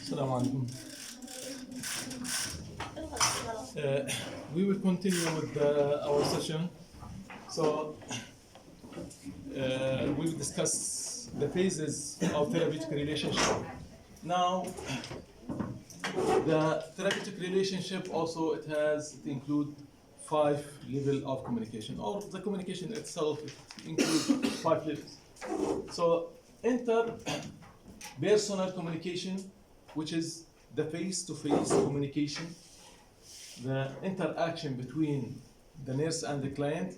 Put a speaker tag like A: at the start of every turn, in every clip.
A: Assalamu alaikum. We will continue with our session. So we will discuss the phases of therapeutic relationship. Now, the therapeutic relationship also it include 5 levels of communication, or the communication itself includes 5 levels. So interpersonal communication, which is the face-to-face communication, the interaction between the nurse and the client.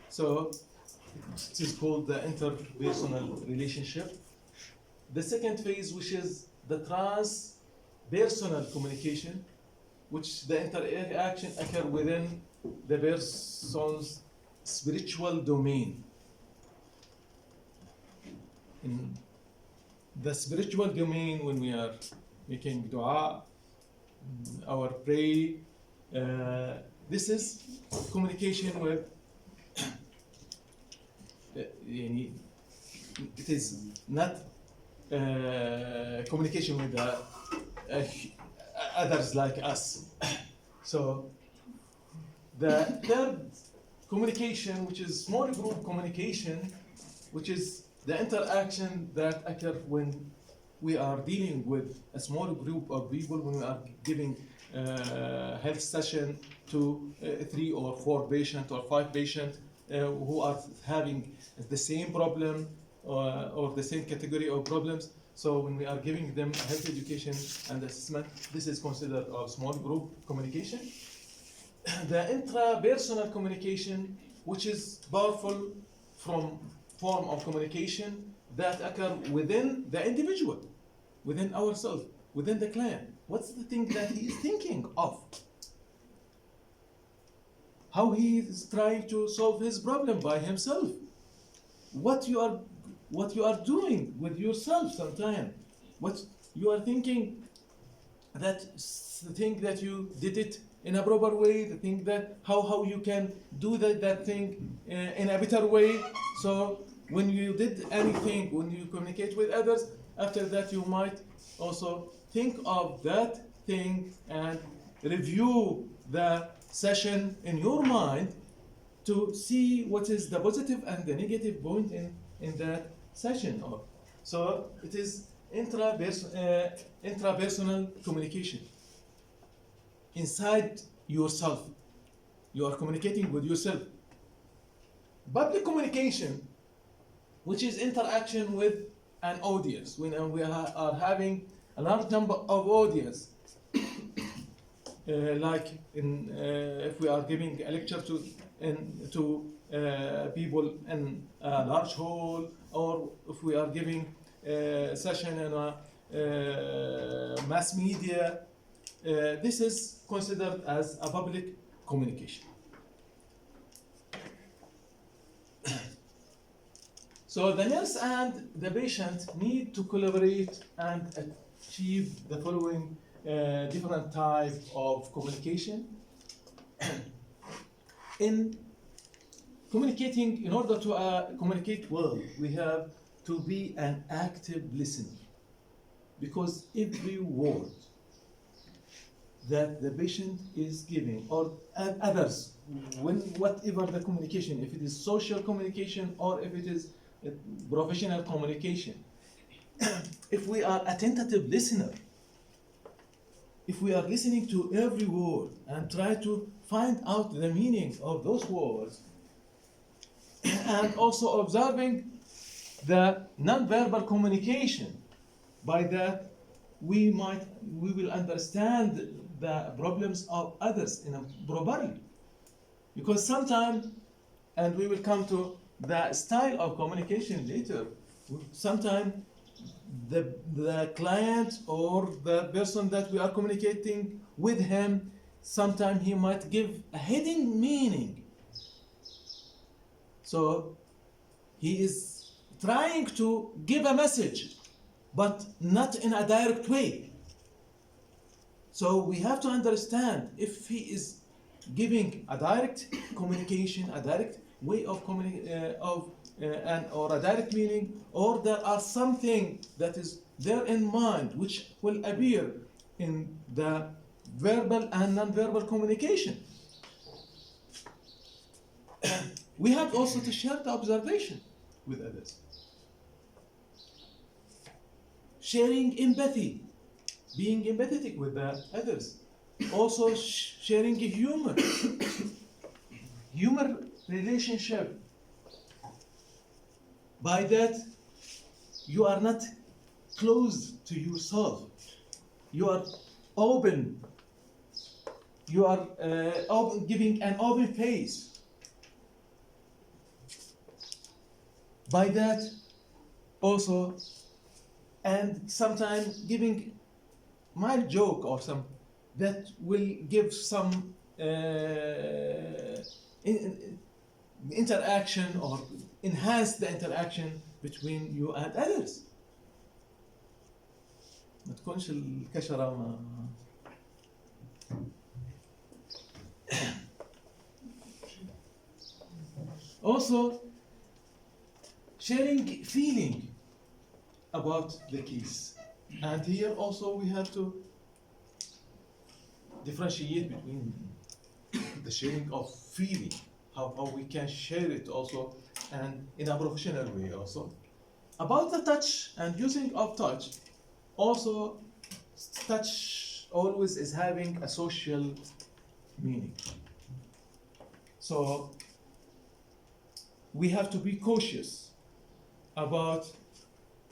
A: So it is called the interpersonal relationship. The second phase, which is the transpersonal communication, which the interaction occur within the person's spiritual domain. In the spiritual domain, when we are making dua, our pray, this is communication with it is not communication with others like us. So the third communication, which is small group communication, which is the interaction that occur when we are dealing with a small group of people, when we are giving health session to 3 or 4 patients or 5 patients who are having the same problem or the same category of problems. So when we are giving them health education and assessment, this is considered a small group communication. The intrapersonal communication, which is powerful form of communication that occur within the individual, within ourselves, within the client. What's the thing that he is thinking of? How he is trying to solve his problem by himself. What you are doing with yourself sometimes. What you are thinking, the thing that you did it in a proper way, the thing that how you can do that thing in a better way. So when you did anything, when you communicate with others, after that you might also think of that thing and review the session in your mind to see what is the positive and the negative point in that session. So it is intrapersonal communication. Inside yourself, you are communicating with yourself. Public communication, which is interaction with an audience. When we are having a large number of audience, like if we are giving a lecture to people in a large hall, or if we are giving a session in a mass media, this is considered as a public communication. So the nurse and the patient need to collaborate and achieve the following different type of communication. In communicating, in order to communicate well, we have to be an active listener, because every word that the patient is giving, or others, whatever the communication, if it is social communication or if it is professional communication, if we are a tentative listener, if we are listening to every word and try to find out the meaning of those words, and also observing the non-verbal communication, by that we will understand the problems of others in a properly. Because sometimes, and we will come to the style of communication later, sometimes the client or the person that we are communicating with him, sometimes he might give a hidden meaning. So he is trying to give a message, but not in a direct way. So we have to understand if he is giving a direct communication, a direct way of or a direct meaning, or there are something that is there in mind which will appear in the verbal and non-verbal communication. We have also to share the observation with others. Sharing empathy, being empathetic with the others. Also sharing humor, humor relationship. By that, you are not closed to yourself. You are open. You are giving an open face. By that, also, and sometimes giving mild joke or some that will give some interaction or enhance the interaction between you and others. ما تكونش الكشرة ما Also, sharing feeling about the case. And here also we have to differentiate between the sharing of feeling, how we can share it also, and in a professional way also. About the touch and using of touch, also touch always is having a social meaning. So we have to be cautious about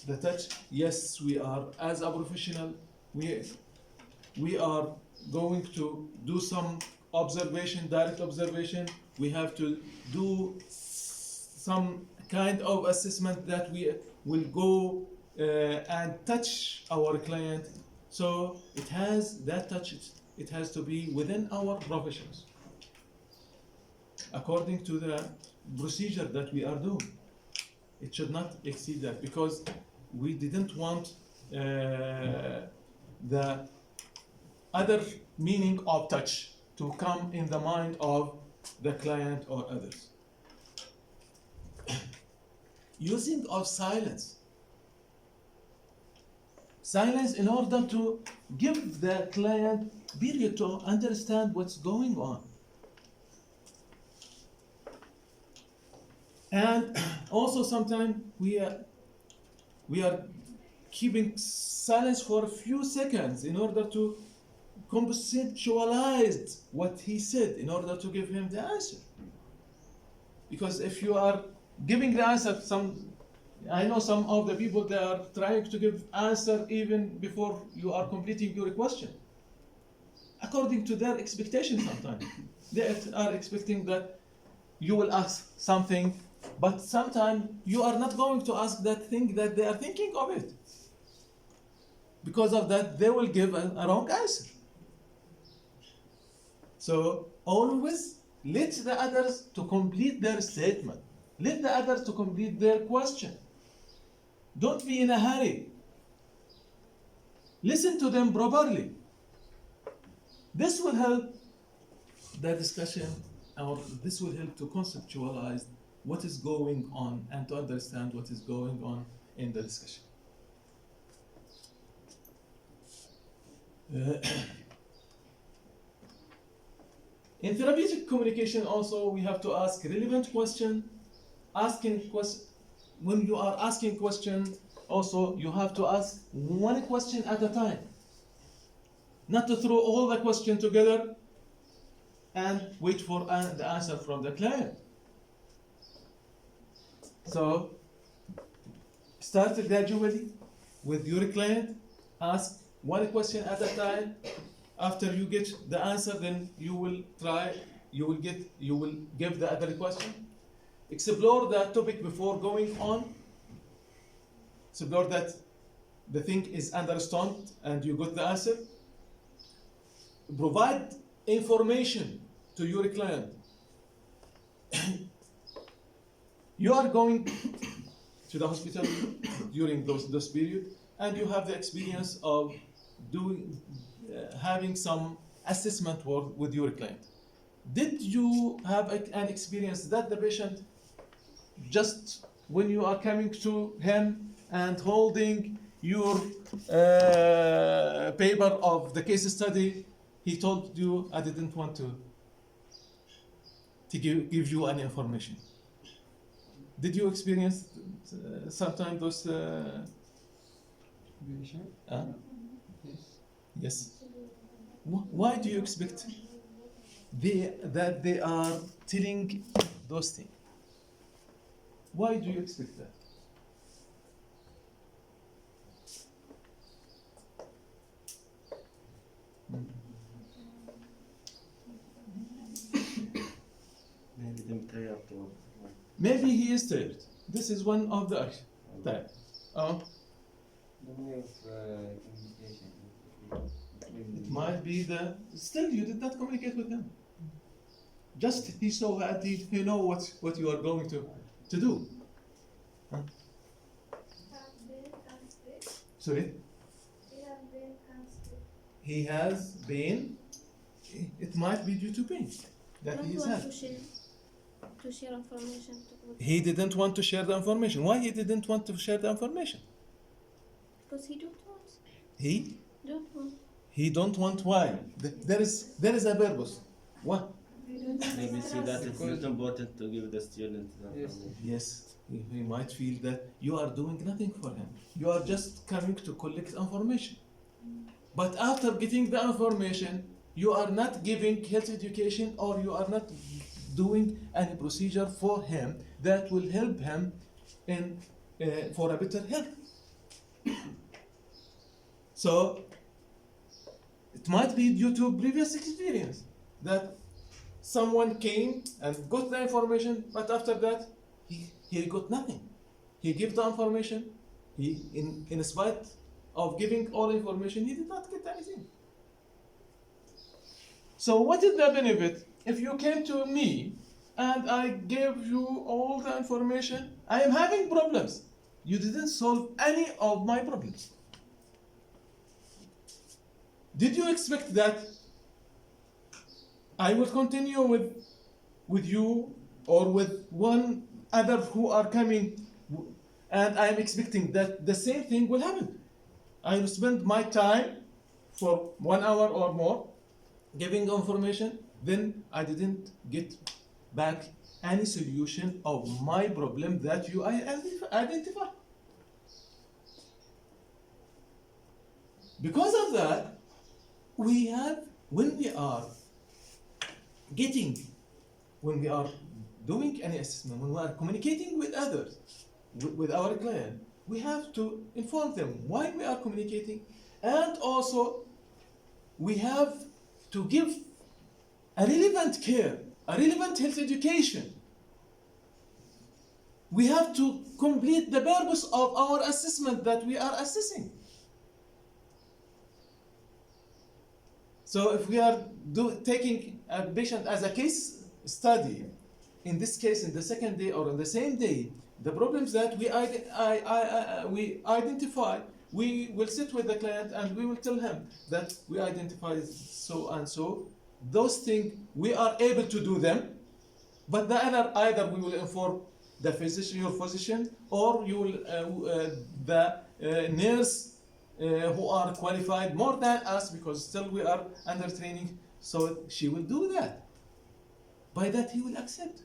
A: the touch. Yes, we are, as a professional, we are going to do some observation, direct observation. We have to do some kind of assessment that we will go and touch our client. So it has that touch, it has to be within our professions, according to the procedure that we are doing. It should not exceed that, because we didn't want the other meaning of touch to come in the mind of the client or others. Using of silence. Silence in order to give the client period to understand what's going on. And also sometimes we are keeping silence for a few seconds in order to conceptualize what he said in order to give him the answer. Because if you are giving the answer, I know some of the people, they are trying to give answer even before you are completing your question, according to their expectation. Sometimes they are expecting that you will ask something, but sometimes you are not going to ask that thing that they are thinking of it. Because of that, they will give a wrong answer. So always let the others to complete their statement. Let the others to complete their question. Don't be in a hurry. Listen to them properly. This will help the discussion, or this will help to conceptualize what is going on and to understand what is going on in the discussion. In therapeutic communication also, we have to ask relevant question. When you are asking question, also you have to ask one question at a time. Not to throw all the question together and wait for the answer from the client. So start gradually with your client, ask one question at a time. After you get the answer, then you will give the other question. Explore the topic before going on. Explore that the thing is understood and you got the answer. Provide information to your client. You are going to the hospital during this period, and you have the experience of having some assessment work with your client. Did you have an experience that the patient just when you are coming to him and holding your paper of the case study, he told you, I didn't want to give you any information? Did you experience sometimes those? Yes. Why do you expect that they are telling those things? Why do you expect that?
B: Maybe them tired or
A: Maybe he is tired. This is one of the type.
B: the way of communication.
A: It might be the still you did not communicate with him. Just he saw that he know what you are going to do. Huh? Sorry? He has been. It might be due to pain that he
C: Don't
A: is
C: want
A: had.
C: to share information with
A: He didn't want to share the information. Why he didn't want to share the information?
C: because he don't want.
A: He
C: Don't want.
A: he don't want why? There is a purpose. What?
B: Maybe see that it's not important to give the student the
D: Yes.
B: information.
A: Yes, he might feel that you are doing nothing for him. You are just coming to collect information. But after getting the information, you are not giving health education or you are not doing any procedure for him that will help him in for a better health. So it might be due to previous experience that someone came and got the information, but after that he got nothing. He gave the information. He in spite of giving all information, he did not get anything. So what is the benefit if you came to me and I gave you all the information? I am having problems. You didn't solve any of my problems. Did you expect that I will continue with you or with one other who are coming and I am expecting that the same thing will happen? I will spend my time for 1 hour or more giving information, then I didn't get back any solution of my problem that you identify. Because of that, we have, when we are doing any assessment, when we are communicating with others, with our client, we have to inform them why we are communicating, and also we have to give a relevant care, a relevant health education. We have to complete the purpose of our assessment that we are assessing. So if we are taking a patient as a case study, in this case, in the second day or on the same day, the problems that we identify, we will sit with the client and we will tell him that we identified so and so. Those things, we are able to do them, but the other, either we will inform the physician, your physician, or you will, the nurse who are qualified more than us, because still we are under training, so she will do that. By that he will accept.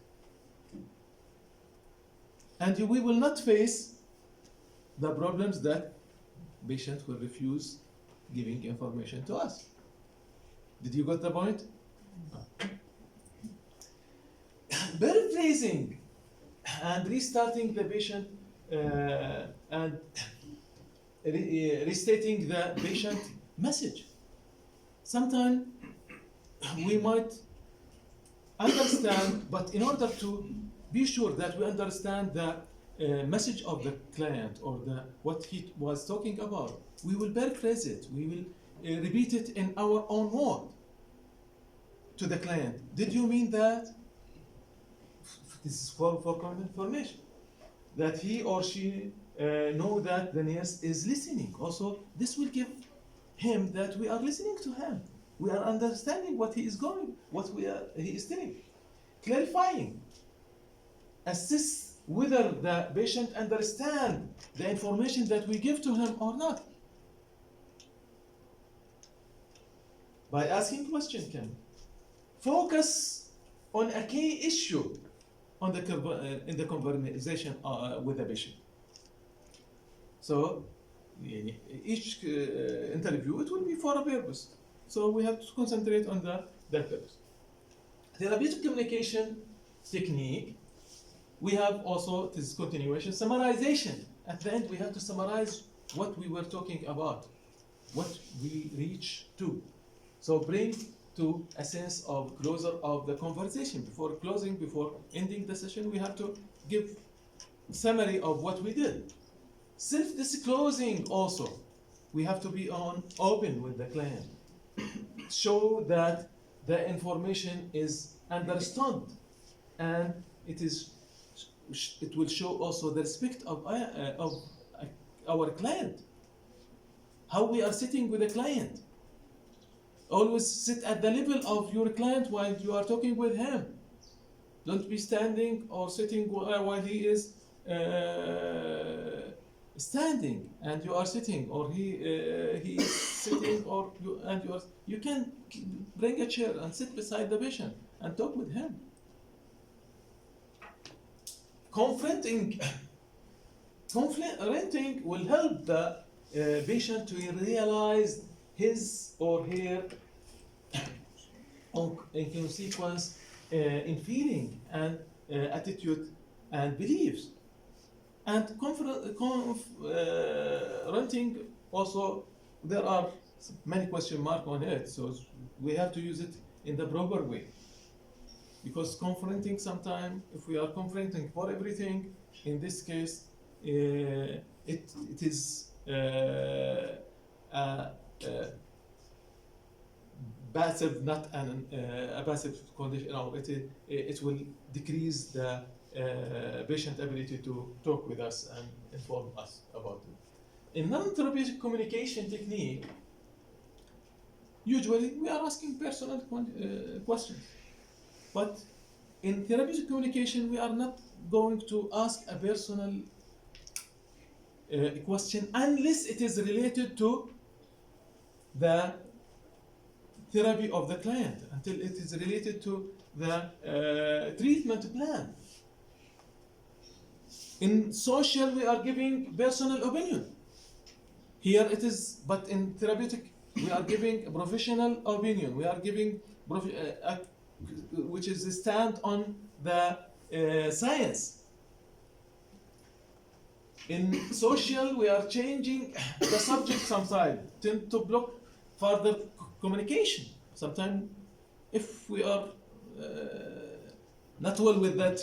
A: And we will not face the problems that patient will refuse giving information to us. Did you get the point? Paraphrasing and restarting the patient and restating the patient message. Sometimes we might understand, but in order to be sure that we understand the message of the client or what he was talking about, we will paraphrase it. We will repeat it in our own word to the client. Did you mean that? This is for common information, that he or she know that the nurse is listening. Also, this will give him that we are listening to him. We are understanding what he is he is telling, clarifying, assess whether the patient understand the information that we give to him or not. By asking question, can focus on a key issue on the in the conversation with the patient. So each interview, it will be for a purpose. So we have to concentrate on that purpose. Therapeutic communication technique, we have also this continuation, summarization. At the end, we have to summarize what we were talking about, what we reach to. So bring to a sense of closure of the conversation. Before ending the session, we have to give summary of what we did. Self-disclosing also. We have to be open with the client. Show that the information is understood, and it will show also the respect of our client. How we are sitting with the client. Always sit at the level of your client while you are talking with him. Don't be standing or sitting while he is standing and you are sitting, or he is sitting, or you can bring a chair and sit beside the patient and talk with him. Confronting will help the patient to realize his or her in consequence in feeling and attitude and beliefs. And confronting also, there are many question marks on it, so we have to use it in the proper way. Because confronting, sometimes, if we are confronting for everything, in this case, it is passive, not a passive condition. No, it will decrease the patient ability to talk with us and inform us about it. In non-therapeutic communication technique, usually we are asking personal questions. But in therapeutic communication, we are not going to ask a personal question unless it is related to the therapy of the client, until it is related to the treatment plan. In social, we are giving personal opinion. Here it is, but in therapeutic, we are giving professional opinion. We are giving which is a stand on the science. In social, we are changing the subject sometimes, tend to block further communication. Sometimes, if we are not well with that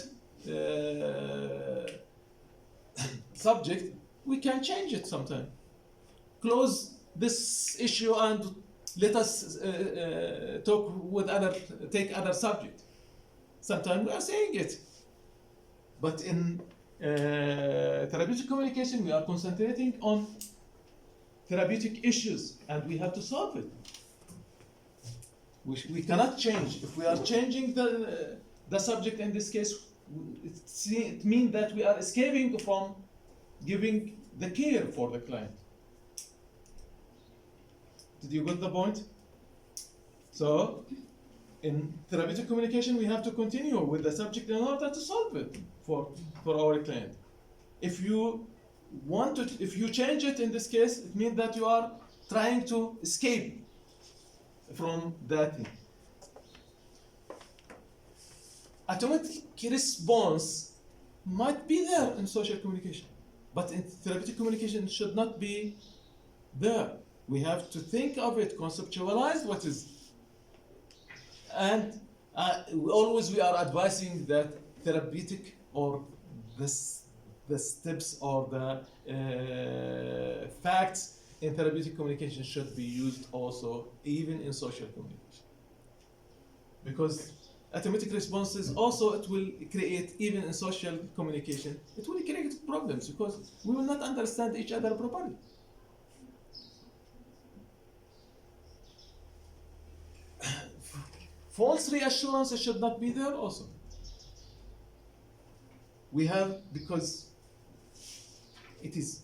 A: subject, we can change it sometimes. Close this issue and let us talk with take other subject. Sometimes we are saying it. But in therapeutic communication, we are concentrating on therapeutic issues and we have to solve it. We cannot change. If we are changing the subject in this case, it means that we are escaping from giving the care for the client. Did you get the point? So, in therapeutic communication, we have to continue with the subject in order to solve it for our client. If you change it in this case, it means that you are trying to escape from that thing. Automatic response might be there in social communication, but in therapeutic communication, it should not be there. We have to think of it, conceptualize what is, and always we are advising that therapeutic or the steps or the facts in therapeutic communication should be used also even in social communication. Because automatic responses also, it will create, even in social communication, it will create problems because we will not understand each other properly. False reassurance should not be there also. We have, because it is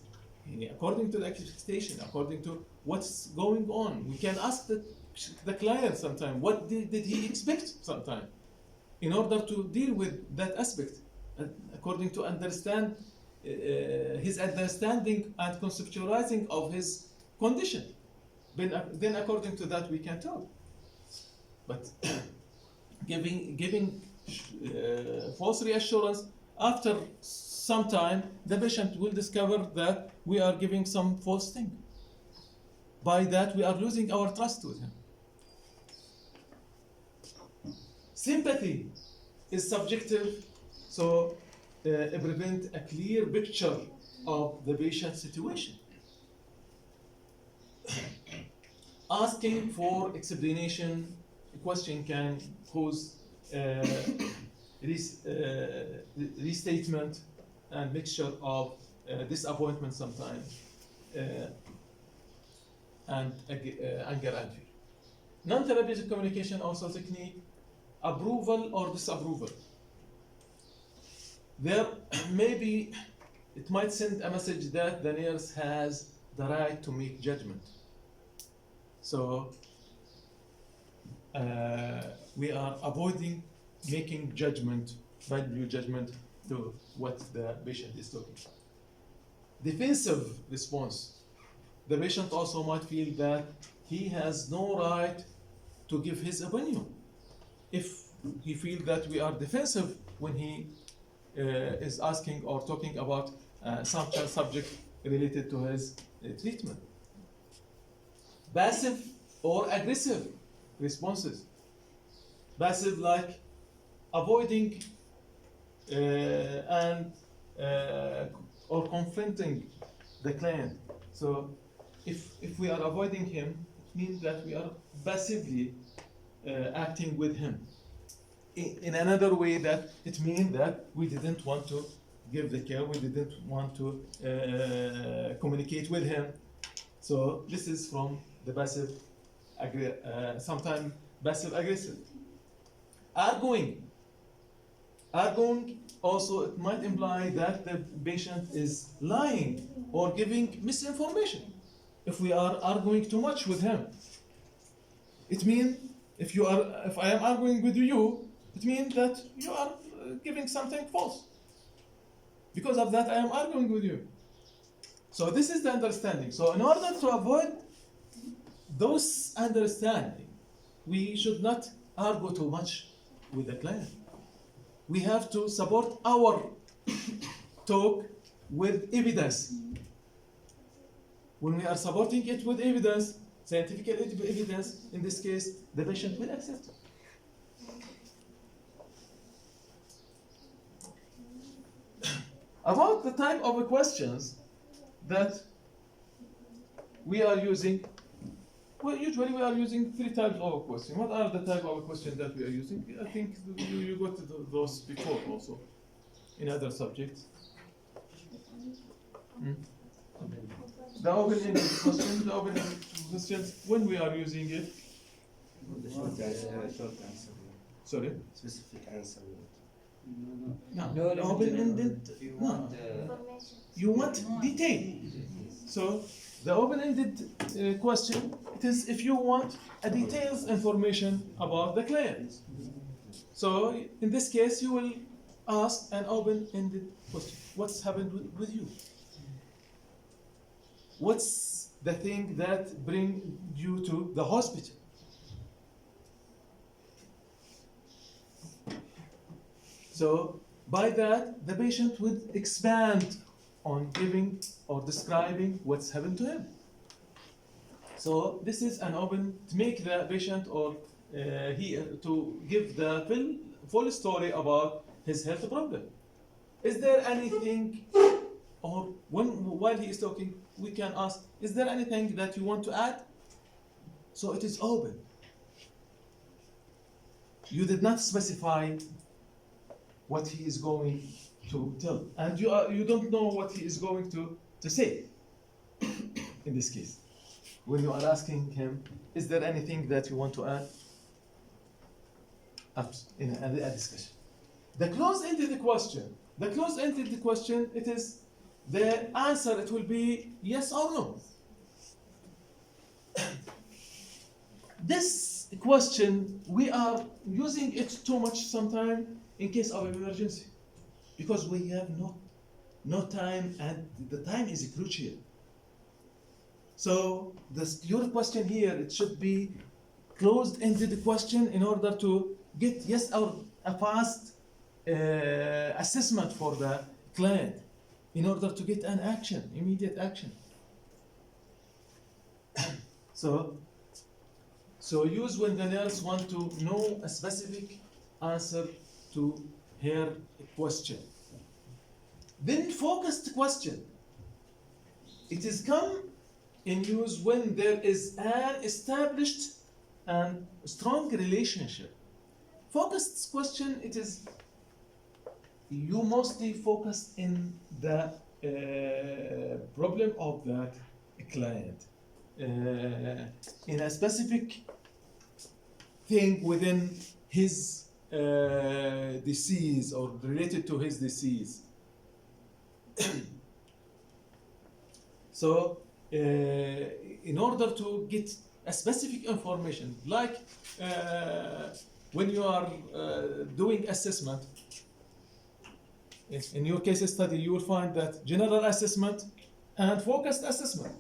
A: according to the expectation, according to what's going on. We can ask the client sometime, what did he expect sometime, in order to deal with that aspect, according to understand his understanding and conceptualizing of his condition. Then according to that we can talk. But giving false reassurance, after some time the patient will discover that we are giving some false thing. By that we are losing our trust with him. Sympathy is subjective, so prevent a clear picture of the patient's situation. Asking for explanation, a question can cause restatement and mixture of disappointment sometimes, and anger and fear. Non-therapeutic communication also technique, approval or disapproval. There maybe it might send a message that the nurse has the right to make judgment. So we are avoiding making judgment, value judgment to what the patient is talking. Defensive response. The patient also might feel that he has no right to give his opinion. If he feels that we are defensive when he is asking or talking about some subject related to his treatment. Passive or aggressive responses. Passive, like avoiding and or confronting the client. So if we are avoiding him, it means that we are passively acting with him. In another way, that it means that we didn't want to give the care, we didn't want to communicate with him. So this is from the passive, sometimes passive aggressive. Arguing also, it might imply that the patient is lying or giving misinformation. If we are arguing too much with him, it means if I am arguing with you, it means that you are giving something false. Because of that, I am arguing with you. So this is the understanding. So in order to avoid those understanding, we should not argue too much with the client. We have to support our talk with evidence. When we are supporting it with evidence, scientific evidence, in this case, the patient will accept it. About the type of questions that we are using, well, usually we are using 3 types of questions. What are the type of questions that we are using? I think you got those before also in other subjects. The open-ended question, the open-ended questions, when we are using it.
B: Short answer.
A: Sorry?
B: Specific answer.
A: No, open-ended. No. You want detail. So the open-ended question, it is if you want a detailed information about the client. So in this case, you will ask an open-ended question. What's happened with you? What's the thing that brings you to the hospital? So by that, the patient would expand on giving or describing what's happened to him. So this is an open to make the patient or to give the full story about his health problem. Is there anything, or while he is talking, we can ask, is there anything that you want to add? So it is open. You did not specify what he is going to tell, and you don't know what he is going to say. In this case, when you are asking him, is there anything that you want to add? in a discussion. The closed-ended question. The closed-ended question, it is the answer. It will be yes or no. This question, we are using it too much sometimes in case of emergency, because we have no time, and the time is crucial. So your question here, it should be closed-ended question in order to get yes or a fast assessment for the client, in order to get an action, immediate action. So use when the nurse want to know a specific answer to her question. Then focused question. It is come in use when there is an established and strong relationship. Focused question, it is you mostly focus in the problem of that client, in a specific thing within his disease or related to his disease. So in order to get a specific information, like when you are doing assessment, in your case study, you will find that general assessment and focused assessment.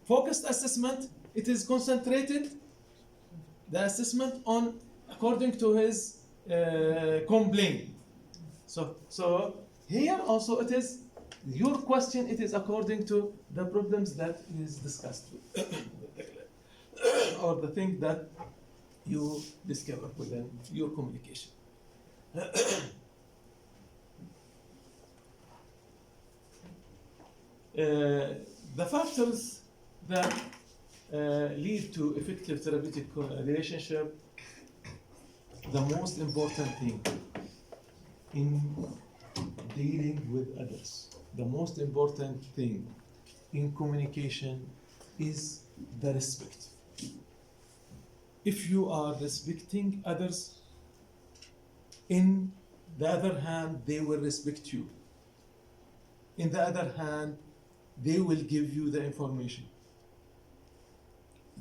A: Focused assessment, it is concentrated, the assessment on according to his complaint. So here also it is your question, it is according to the problems that is discussed or the thing that you discover within your communication. The factors that lead to effective therapeutic relationship, the most important thing in dealing with others, the most important thing in communication is the respect. If you are respecting others, in the other hand, they will respect you. In the other hand, they will give you the information.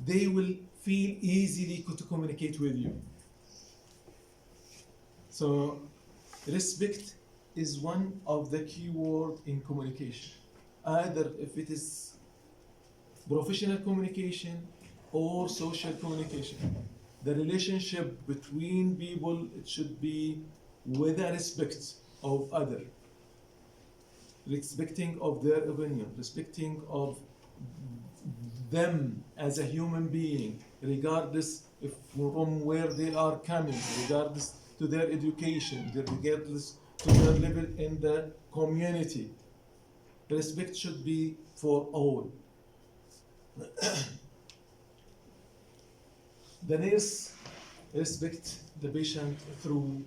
A: They will feel easily to communicate with you. So respect is one of the key words in communication. Either if it is professional communication or social communication. The relationship between people, it should be with a respect of other. Respecting of their opinion, respecting of them as a human being, regardless if from where they are coming, regardless to their education, regardless to their level in the community. Respect should be for all. The nurse respect the patient through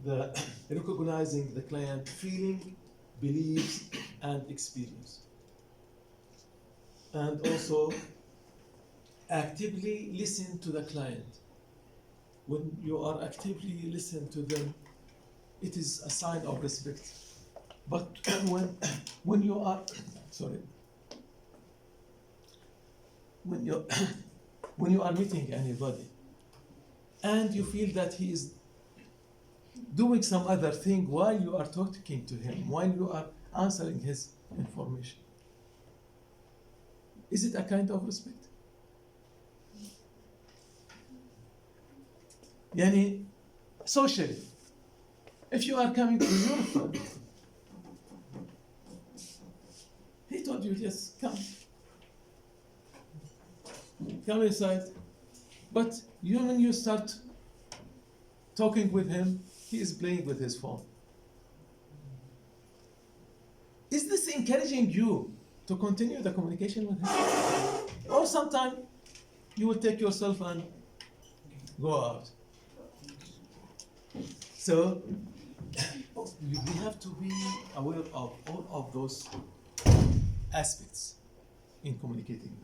A: the recognizing the client feeling, beliefs, and experience. And also actively listen to the client. When you are actively listen to them, it is a sign of respect. But when you are when you are meeting anybody and you feel that he is doing some other thing while you are talking to him, while you are answering his information, is it a kind of respect? Yani, socially, if you are coming to your friend, he told you, yes, come inside. But when you start talking with him, he is playing with his phone. Is this encouraging you to continue the communication with him? Or sometime you will take yourself and go out. So we have to be aware of all of those aspects in communicating.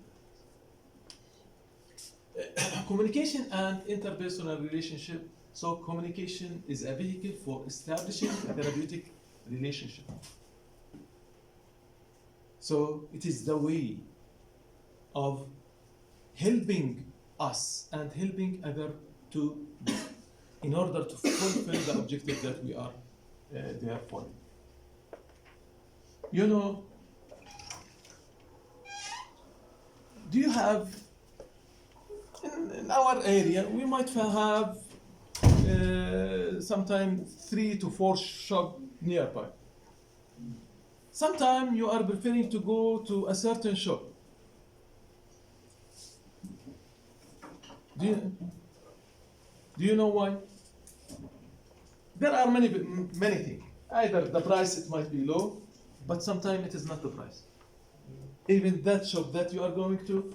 A: Communication and interpersonal relationship. So communication is a vehicle for establishing a therapeutic relationship. So it is the way of helping us and helping other to, in order to fulfill the objective that we are there for. You know, do you have, in our area, we might have sometimes 3 to 4 shops nearby. Sometimes you are preferring to go to a certain shop. Do you know why? There are many things. Either the price, it might be low, but sometimes it is not the price. Even that shop that you are going to,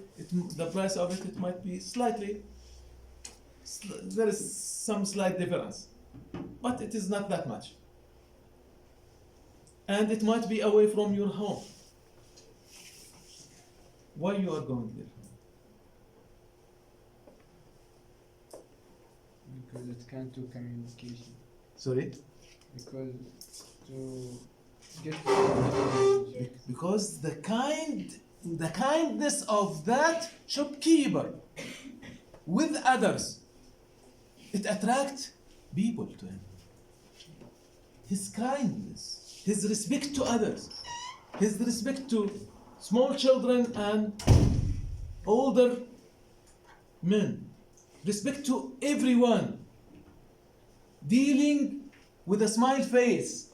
A: the price of it might be slightly, there is some slight difference, but it is not that much. And it might be away from your home. Why you are going there?
D: Because it can do communication.
A: Sorry?
D: Because to get
A: Because the kindness of that shopkeeper with others, it attracts people to him. His kindness, his respect to others, his respect to small children and older men, respect to everyone, dealing with a smile face.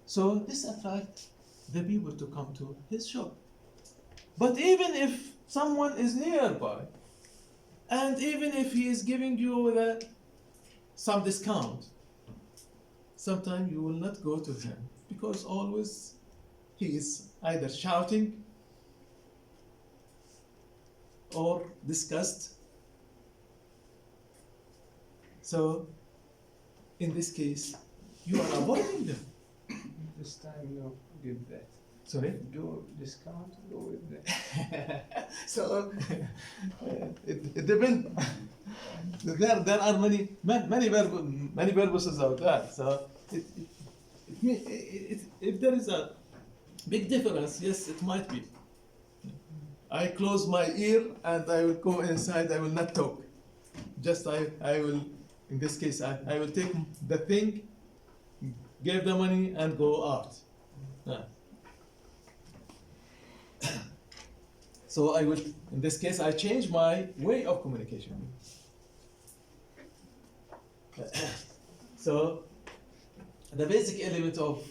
A: So this attracts the people to come to his shop. But even if someone is nearby, and even if he is giving you some discount, sometimes you will not go to him because always he is either shouting or disgust. So in this case, you are avoiding them.
D: this time, no, give that.
A: Sorry?
D: Do discount, go with that.
A: So it depends. There are many purposes out there. So if there is a big difference, yes, it might be. I close my ear and I will go inside. I will not talk. Just I will. In this case, I will take the thing, give the money, and go out. So I will, in this case, I change my way of communication. So the basic element of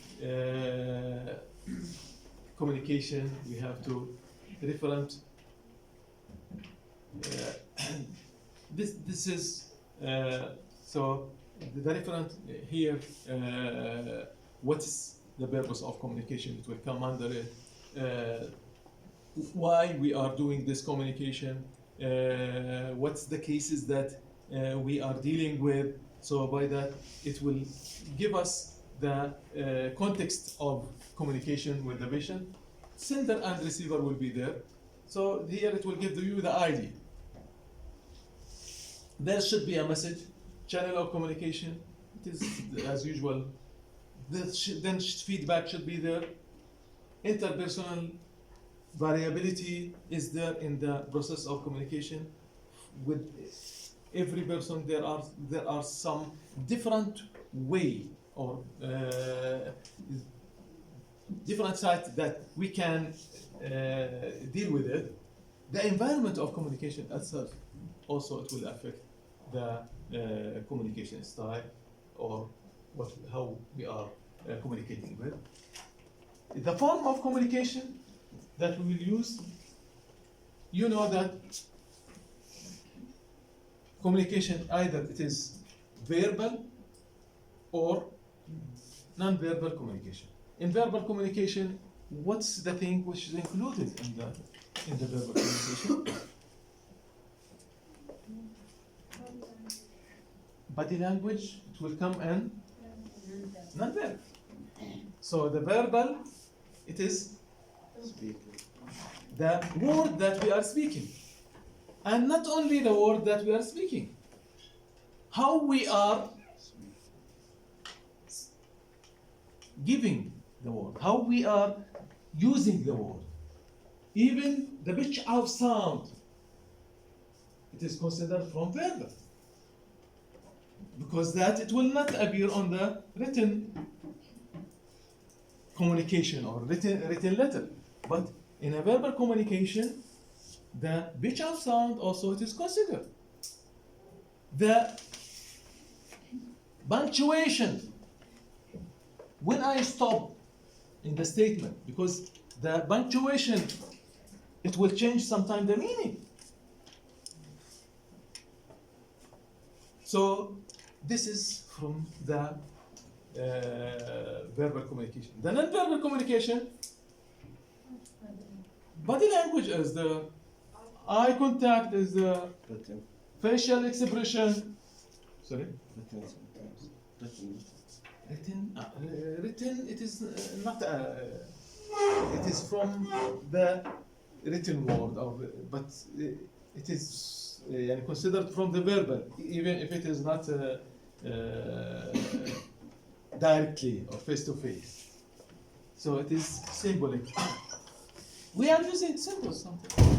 A: communication, we have to different. This is so the different here. What's the purpose of communication? It will come under it. Why we are doing this communication? What's the cases that we are dealing with? So by that, it will give us the context of communication with the patient. Sender and receiver will be there. So here it will give you the idea. There should be a message, channel of communication. It is as usual. Then feedback should be there. Interpersonal variability is there in the process of communication. With every person, there are some different way or different sides that we can deal with it. The environment of communication itself also, it will affect the communication style or how we are communicating with. The form of communication that we will use, you know that communication, either it is verbal or non-verbal communication. In verbal communication, what's the thing which is included in the verbal communication? Body language, it will come in non-verbal. So the verbal, it is the word that we are speaking. And not only the word that we are speaking, how we are giving the word, how we are using the word. Even the pitch of sound, it is considered from verbal. Because that it will not appear on the written communication or written letter. But in a verbal communication, the pitch of sound also it is considered. The punctuation, when I stop in the statement, because the punctuation, it will change sometime the meaning. So this is from the verbal communication. The non-verbal communication, body language is the eye contact, is the
B: Written.
A: facial expression. Sorry,
B: Written sometimes. Written.
A: written. It is not. It is from the written word, but it is considered from the verbal, even if it is not directly or face to face. So it is symbolic. We are using symbols sometimes.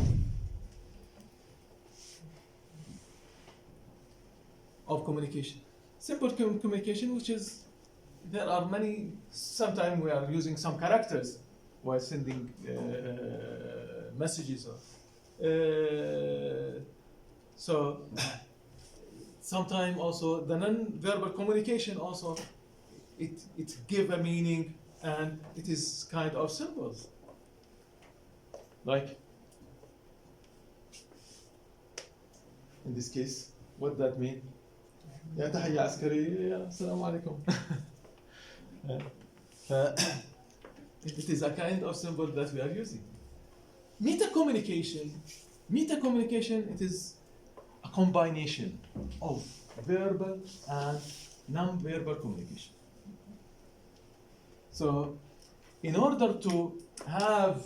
A: Of communication. Simple communication, which is, there are many, sometimes we are using some characters while sending messages. So sometimes also the non-verbal communication also, it give a meaning and it is kind of symbols. Like, in this case, what that mean? يا تحية عسكرية السلام عليكم. It is a kind of symbol that we are using. Meta communication, it is a combination of verbal and non-verbal communication. So, in order to have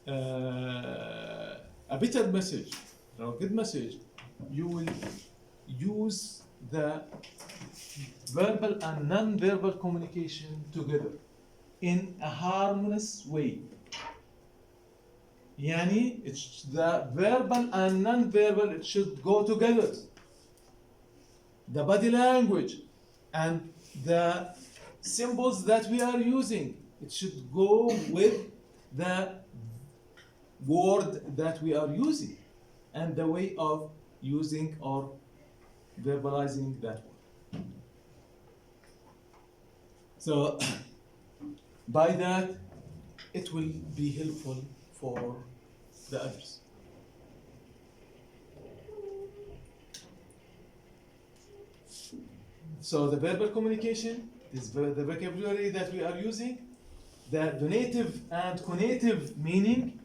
A: a better message, or a good message, you will use the verbal and non-verbal communication together in a harmonious way. Yani, it's the verbal and non-verbal, it should go together. The body language and the symbols that we are using, it should go with the word that we are using and the way of using or verbalizing that word. So by that, it will be helpful for the others. So the verbal communication is the vocabulary that we are using, the donative and conative meaning.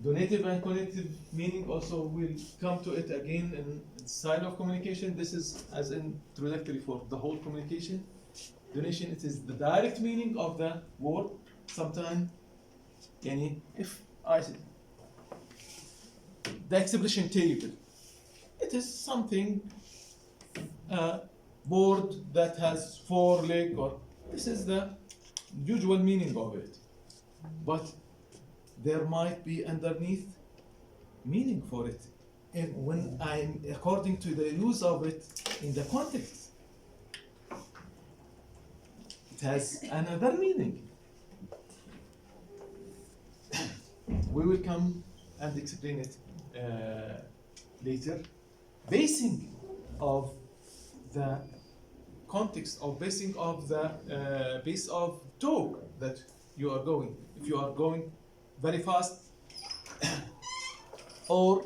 A: Donative and conative meaning also will come to it again in style of communication. This is as introductory for the whole communication. Donation, it is the direct meaning of the word. Sometimes, if I say the expression table, it is something board that has 4 legs, or this is the usual meaning of it. But there might be underneath meaning for it, and when I'm according to the use of it in the context, it has another meaning. We will come and explain it later. Basing of the context, or basing of the base of talk that you are going. If you are going very fast or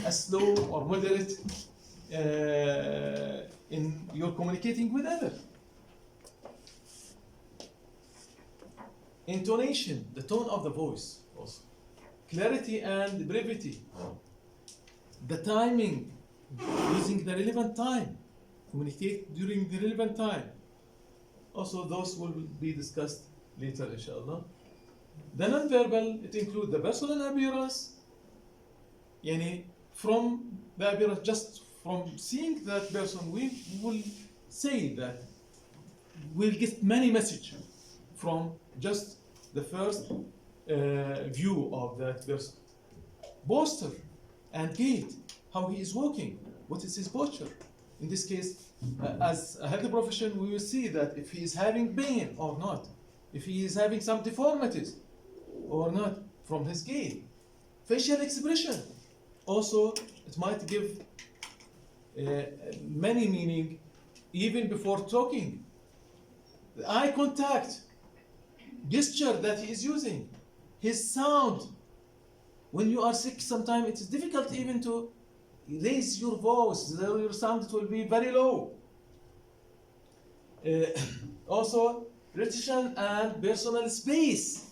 A: a slow or moderate in your communicating with others. Intonation, the tone of the voice also. Clarity and brevity. The timing, using the relevant time. Communicate during the relevant time. Also, those will be discussed later, inshallah. The non-verbal, it includes the personal appearance, يعني from the appearance, just from seeing that person, we will say that we'll get many messages from just the first view of that person. Posture and gait, how he is walking, what is his posture. In this case, as a health professional, we will see that if he is having pain or not, if he is having some deformities or not from his gait. Facial expression, also it might give many meaning even before talking. The eye contact, gesture that he is using, his sound. When you are sick, sometimes it is difficult even to raise your voice. Your sound will be very low. Also, repetition and personal space.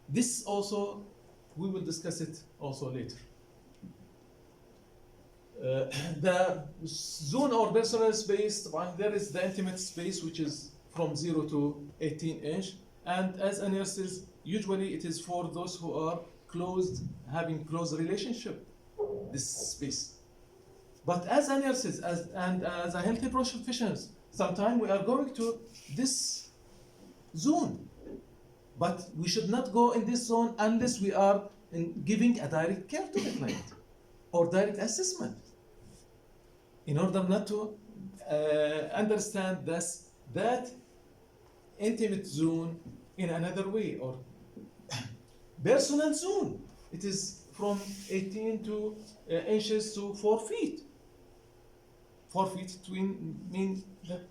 A: This also, we will discuss it also later. The zone or personal space, there is the intimate space, which is from 0 to 18 inch. And as a nurses, usually it is for those who are closed, having close relationship, this space. But as a nurses and as a healthy professionals, sometimes we are going to this zone. But we should not go in this zone unless we are giving a direct care to the client or direct assessment. In order not to understand that intimate zone in another way, or personal zone. It is from 18 to inches to 4 feet. 4 feet mean that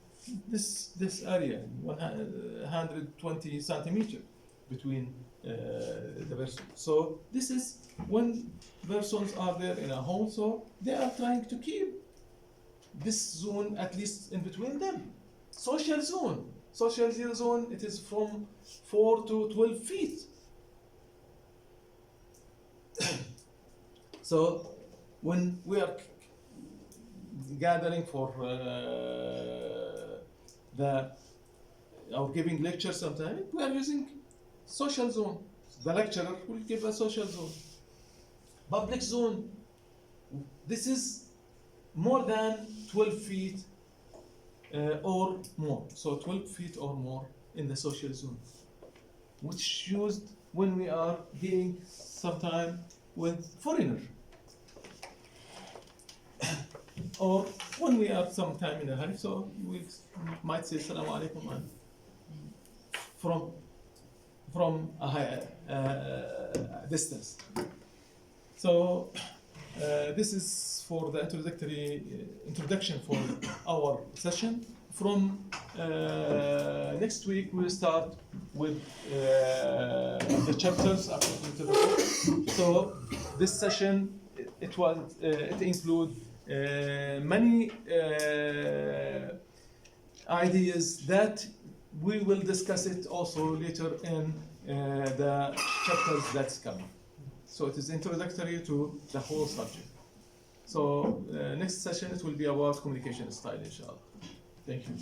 A: this area, 120 centimeters between the person. So this is when persons are there in a home, so they are trying to keep this zone at least in between them. Social zone. Social zone, it is from 4 to 12 feet. So when we are gathering for or giving lecture sometime, we are using social zone. The lecturer will give a social zone. Public zone, this is more than 12 feet or more. So 12 feet or more in the social zone, which used when we are dealing sometime with foreigner. Or when we are sometime in a hurry, so we might say Assalamu alaikum and from a high distance. So this is for the introduction for our session. From next week we'll start with the chapters according to the book. So this session it includes many ideas that we will discuss it also later in the chapters that's coming. So it is introductory to the whole subject. So next session it will be about communication style, inshallah. Thank you.